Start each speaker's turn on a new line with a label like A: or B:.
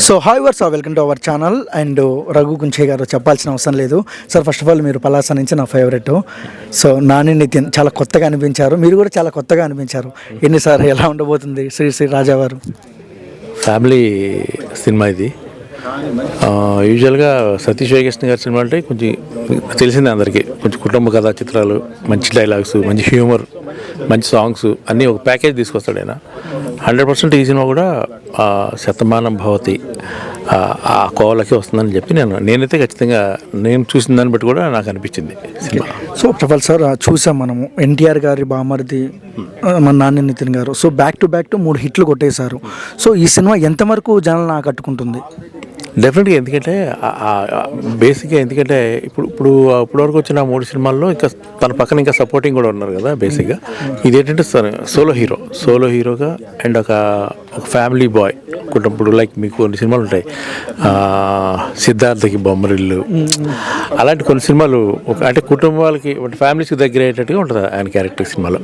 A: So hi viewers welcome to our channel and Raghu Kunche గారు చెప్పాల్సిన అవసరం లేదు సార్. ఫస్ట్ ఆఫ్ ఆల్ మీరు పలాస నుంచి నా ఫేవరెట్. సో నాని నితిన్ చాలా కొత్తగా అనిపించారు, మీరు కూడా చాలా కొత్తగా అనిపించారు. ఎన్ని సార్ ఎలా ఉండబోతుంది శ్రీ శ్రీ రాజా వారు?
B: ఫ్యామిలీ సినిమా ఇది. యూజువల్గా సతీష్ వైకృష్ణ గారి సినిమా అంటే కొంచెం తెలిసిందే అందరికీ, కొంచెం కుటుంబ కథా చిత్రాలు, మంచి డైలాగ్స్, మంచి హ్యూమర్, మంచి సాంగ్స్ అన్నీ ఒక ప్యాకేజ్ తీసుకొస్తాడు ఆయన. 100% ఈ సినిమా కూడా శతమానం భవతి ఆ కోవలకి వస్తుందని చెప్పి నేనైతే ఖచ్చితంగా నేను చూసిన దాన్ని బట్టి కూడా నాకు అనిపించింది cinema.
A: So first of all sir చూసాం మనము ఎన్టీఆర్ గారి బామర్ది మన నాని నితిన్ గారు. సో బ్యాక్ టు 3 హిట్లు కొట్టేశారు. సో ఈ సినిమా ఎంతవరకు జనాలను ఆకట్టుకుంటుంది?
B: డెఫినెట్గా, ఎందుకంటే బేసిక్గా ఎందుకంటే ఇప్పటివరకు వచ్చిన 3 సినిమాల్లో ఇంకా తన పక్కన ఇంకా సపోర్టింగ్ కూడా ఉన్నారు కదా. బేసిక్గా ఇదేంటంటే సోలో హీరోగా అండ్ ఒక ఫ్యామిలీ బాయ్ కుటుంబం. లైక్ మీకు కొన్ని సినిమాలు ఉంటాయి, సిద్ధార్థకి బొమ్మరిల్లు, అలాంటి కొన్ని సినిమాలు అంటే కుటుంబాలకి ఫ్యామిలీస్కి దగ్గర అయ్యేటట్టుగా ఉంటుంది ఆయన క్యారెక్టర్ సినిమాలో.